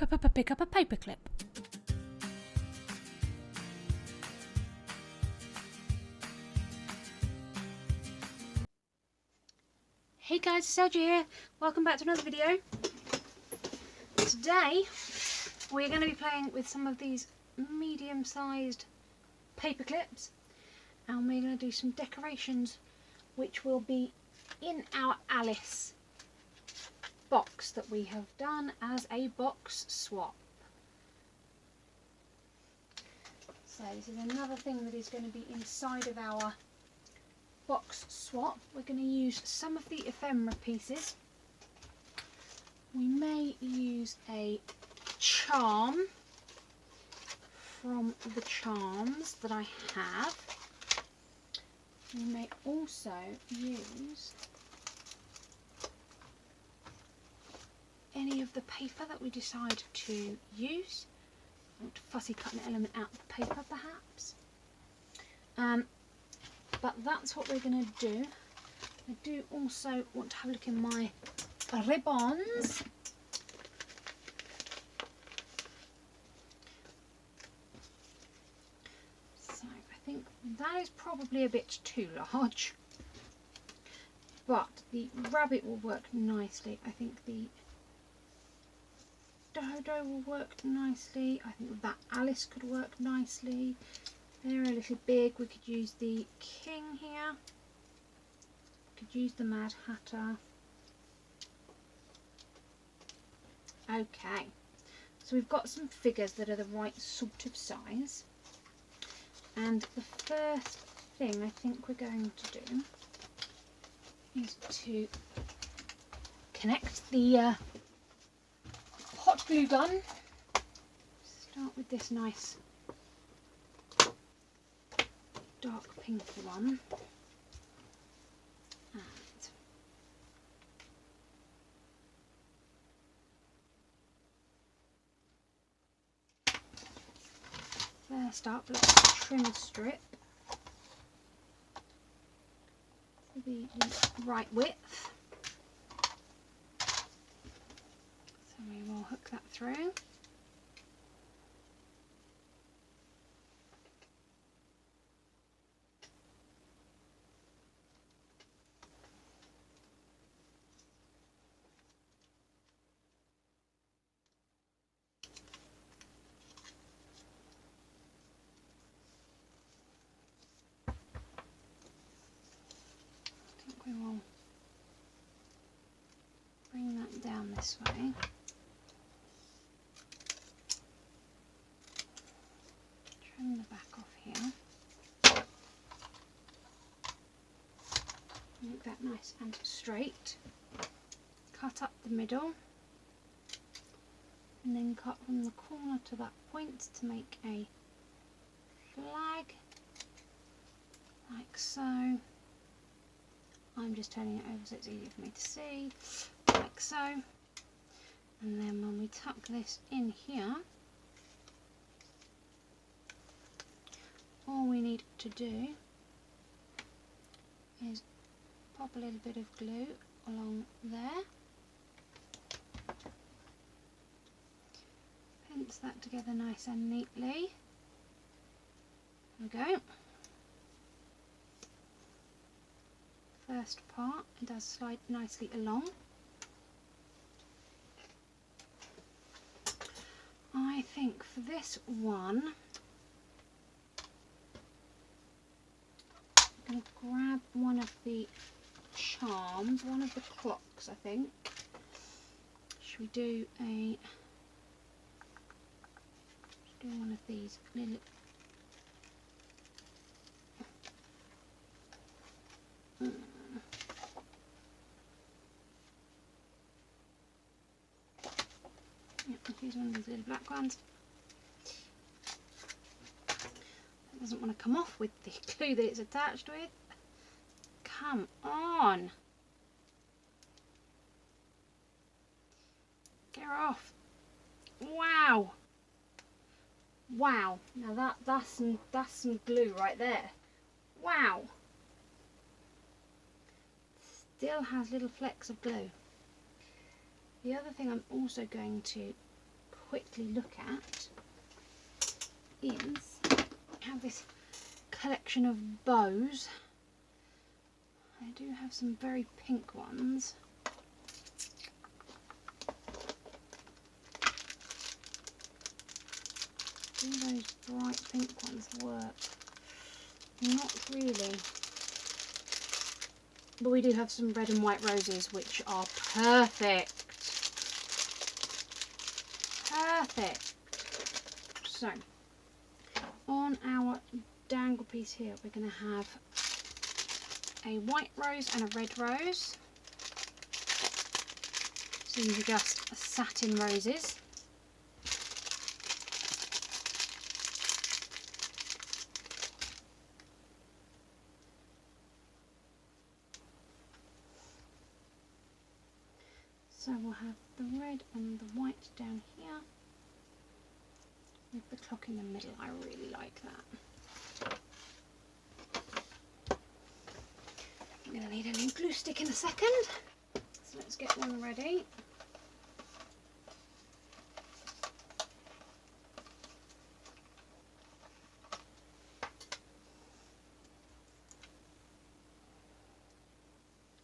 pick up a paperclip. Hey guys, Squdge here. Welcome back to another video. Today we're going to be playing with some of these medium-sized paper clips, and we're going to do some decorations which will be in our Alice box that we have done as a box swap. So this is another thing that is going to be inside of our box swap. We're going to use some of the ephemera pieces. We may use a charm from the charms that I have. We may also use any of the paper that we decide to use. I want to fussy cut an element out of the paper perhaps. But that's what we're going to do. I do also want to have a look in my ribbons. So I think that is probably a bit too large, but the rabbit will work nicely. I think the dodo will work nicely. I think that Alice could work nicely. They're a little big. We could use the king here. We could use the Mad Hatter. Okay, so we've got some figures that are the right sort of size. And the first thing I think we're going to do is to connect the hot glue gun. Start with this nice dark pink one. And first up, let's trim a strip to be the right width. So we will hook that through. We will bring that down this way. Trim the back off here. Make that nice and straight. Cut up the middle. And then cut from the corner to that point to make a flag. Like so. I'm just turning it over so it's easier for me to see, like so. And then when we tuck this in here, all we need to do is pop a little bit of glue along there, pinch that together nice and neatly. There we go. First part, it does slide nicely along. I think for this one, I'm going to grab one of the charms, one of the clocks I think. Should we do one of these little use one of these little black ones. It doesn't want to come off with the glue that it's attached with. Come on! Get her off! Wow! Wow! Now that's some glue right there. Wow! Still has little flecks of glue. The other thing I'm also going to quickly look at is I have this collection of bows. I do have some very pink ones. Do those bright pink ones work? Not really. But we do have some red and white roses which are perfect. Perfect. So, on our dangle piece here we're going to have a white rose and a red rose. So these are just satin roses. So we'll have the red and the white down here with the clock in the middle. I really like that. I'm going to need a new glue stick in a second, so let's get one ready.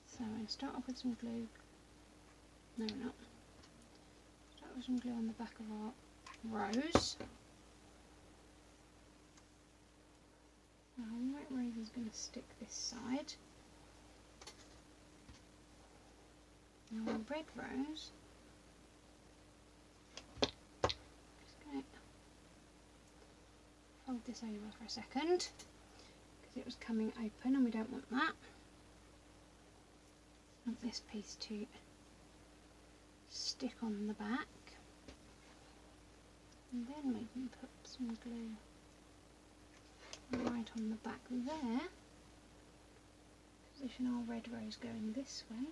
So I'm going to start off with some glue. No, we're not. Start with some glue on the back of our rose. Our white rose is going to stick this side. Now our red rose, just going to fold this over for a second because it was coming open and we don't want that. I want this piece to stick on the back, and then we can put some glue right on the back there. Position our red rose going this way.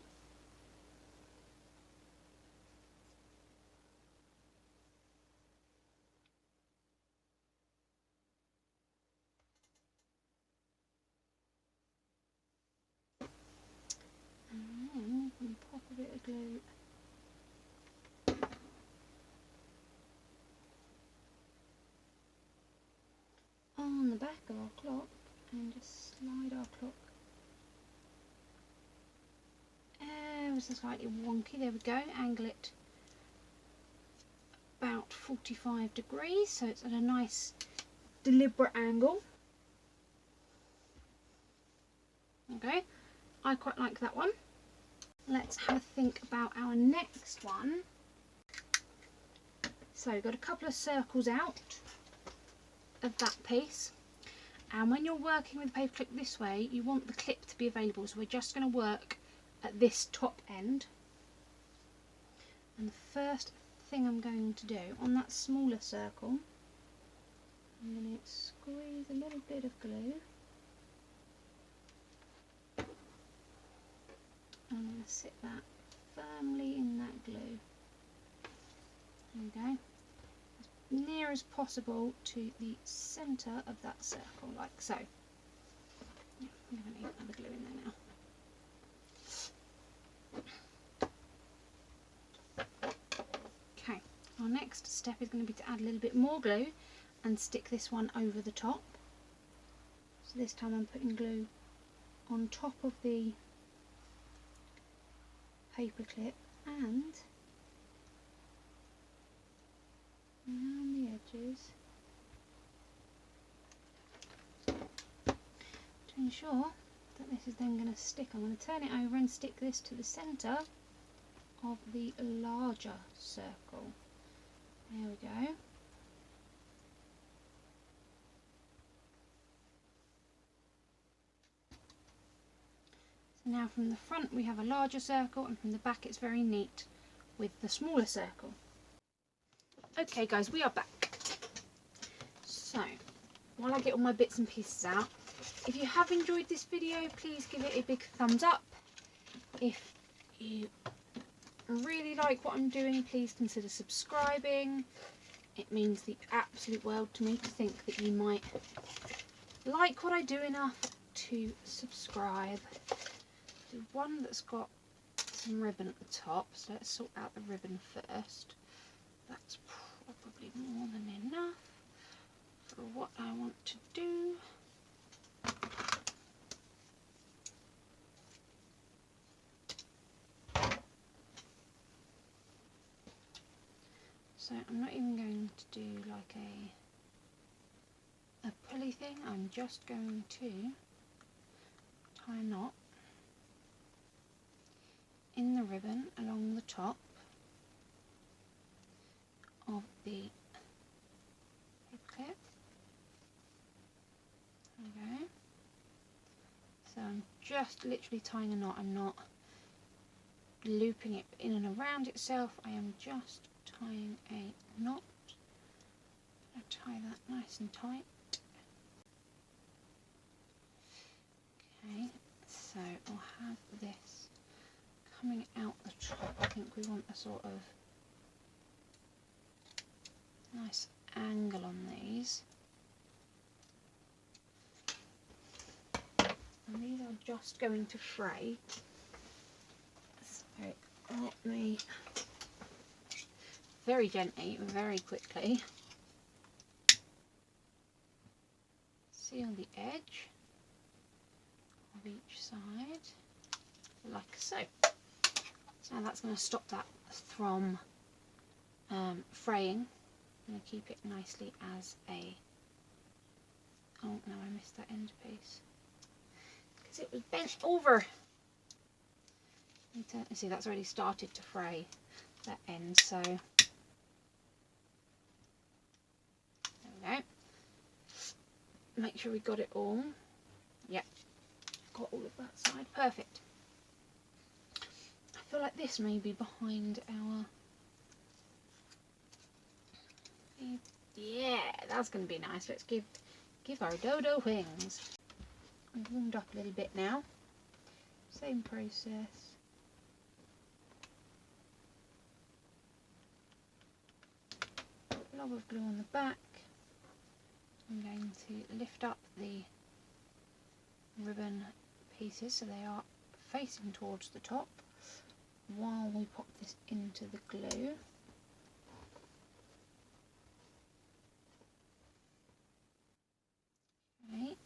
And then we can pop a bit of glue on the back of our clock and just slide our clock ever so slightly wonky. There we go. Angle it about 45 degrees so it's at a nice deliberate angle. Okay, I quite like that one. Let's have a think about our next one. So we've got a couple of circles out of that piece, and when you're working with a paper clip this way you want the clip to be available, so we're just going to work at this top end. And the first thing I'm going to do on that smaller circle, I'm going to squeeze a little bit of glue. I'm going to sit that firmly in that glue. There we go. As near as possible to the centre of that circle, like so. Yeah, I'm going to need another glue in there now. Okay, our next step is going to be to add a little bit more glue and stick this one over the top. So this time I'm putting glue on top of the paper clip and around the edges to ensure that this is then going to stick. I'm going to turn it over and stick this to the centre of the larger circle. There we go. So now from the front we have a larger circle, and from the back it's very neat with the smaller circle. Okay guys, we are back. So while I get all my bits and pieces out, if you have enjoyed this video please give it a big thumbs up. If you really like what I'm doing please consider subscribing. It means the absolute world to me to think that you might like what I do enough to subscribe. The one that's got some ribbon at the top, so let's sort out the ribbon first. That's I want to do. So I'm not even going to do like a pulley thing, I'm just going to tie a knot in the ribbon along the top of the paper clip. Okay. So I'm just literally tying a knot, I'm not looping it in and around itself, I am just tying a knot. I'll tie that nice and tight. Okay, so I'll have this coming out the top. I think we want a sort of nice angle on these. And these are just going to fray. So let me very gently, very quickly seal the edge of each side, like so. So now that's going to stop that from fraying. I'm going to keep it nicely as a, oh no, I missed that end piece because it was bent over. You see, that's already started to fray, that end, so there we go. Make sure we got it all. Yep, got all of that side, perfect. I feel like this may be behind our, yeah, that's going to be nice. Let's give our dodo wings. I've warmed up a little bit now. Same process. Blob of glue on the back. I'm going to lift up the ribbon pieces so they are facing towards the top while we pop this into the glue. Okay.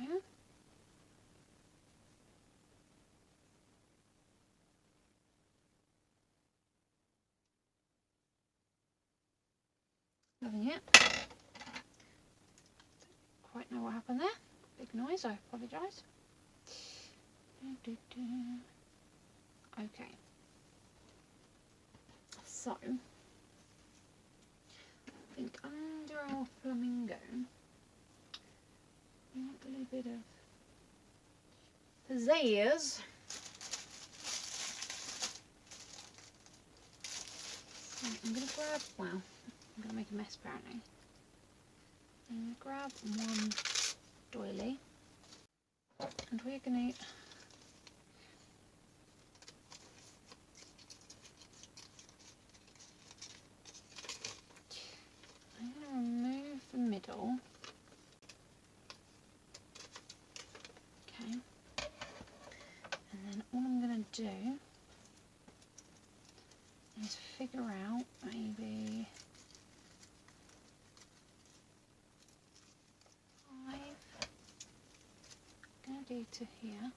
Okay. Loving it. Don't quite know what happened there. Big noise, I apologise. Okay. So, I think under our flamingo, we want a little bit of pizzazz. So I'm going to grab, well, I'm going to make a mess apparently. I'm going to grab one doily and we're going to remove the middle. Okay. And then all I'm going to do is figure out maybe 5. I'm going to do to here.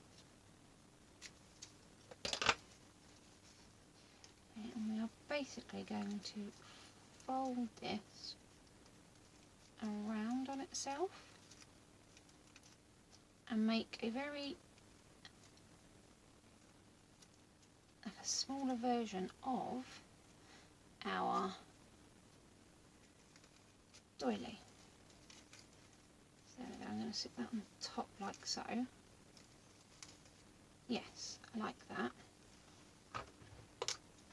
Okay, and we are basically going to fold this around on itself and make a very like a smaller version of our doily. So I'm going to to sit that on the top like so. Yes, I like that. I'm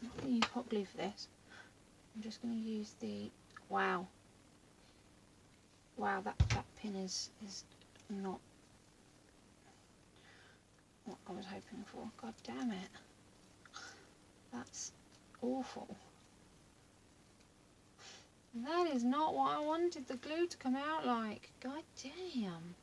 not going to use hot glue for this. I'm just going to use the, wow, that pin is not what I was hoping for. God damn it, that's awful. That is not what I wanted the glue to come out like. God damn.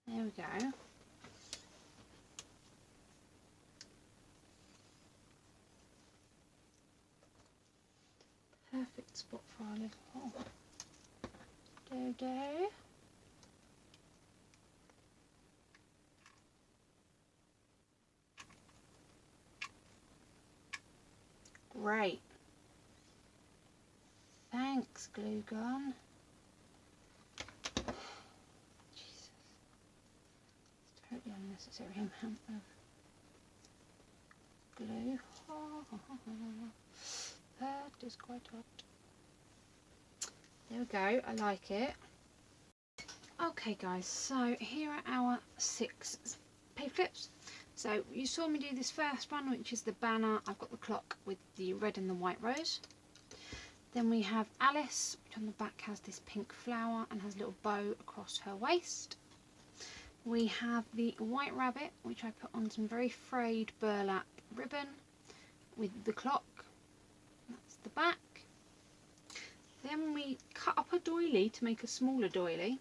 There we go. Perfect spot for our little hole. Dodo. Great. Thanks, glue gun. Jesus. It's a totally unnecessary amount of glue. That is quite hot. There we go, I like it. Okay guys, so here are our 6 paper clips. So you saw me do this first one, which is the banner. I've got the clock with the red and the white rose. Then we have Alice, which on the back has this pink flower and has a little bow across her waist. We have the white rabbit, which I put on some very frayed burlap ribbon with the clock. That's the back. Then we cut up a doily to make a smaller doily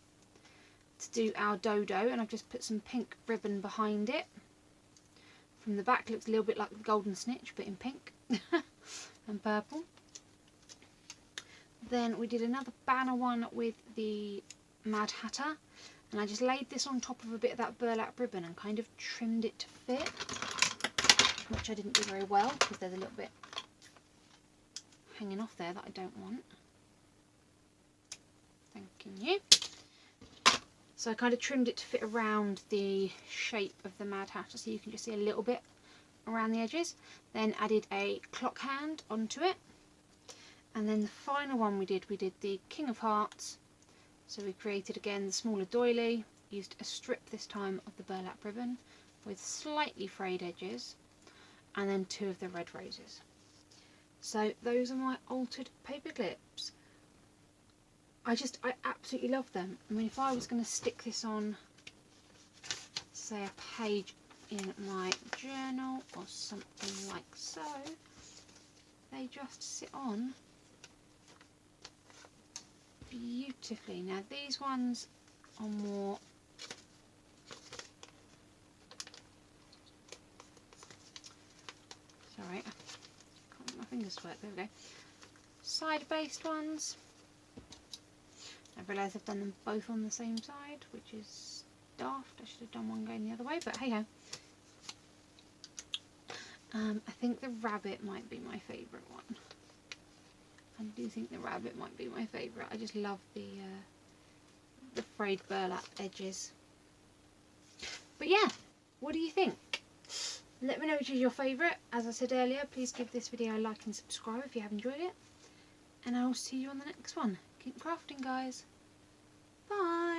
to do our dodo, and I've just put some pink ribbon behind it. From the back, looks a little bit like the golden snitch, but in pink and purple. Then we did another banner one with the Mad Hatter, and I just laid this on top of a bit of that burlap ribbon and kind of trimmed it to fit, which I didn't do very well because there's a little bit hanging off there that I don't want. Thanking you. So I kind of trimmed it to fit around the shape of the Mad Hatter, so you can just see a little bit around the edges. Then added a clock hand onto it. And then the final one we did the King of Hearts. So we created again the smaller doily, used a strip this time of the burlap ribbon with slightly frayed edges, and then 2 of the red roses. So those are my altered paper clips. I absolutely love them. I mean, if I was going to stick this on, say, a page in my journal or something like so, they just sit on beautifully. Now these ones are more, sorry, I can't get my fingers to work, there we go, side based ones. I realise I've done them both on the same side, which is daft. I should have done one going the other way, but hey ho. I think the rabbit might be my favourite one. I do think the rabbit might be my favourite. I just love the frayed burlap edges. But yeah, what do you think? Let me know which is your favourite. As I said earlier, please give this video a like and subscribe if you have enjoyed it. And I will see you on the next one. Keep crafting, guys. Bye.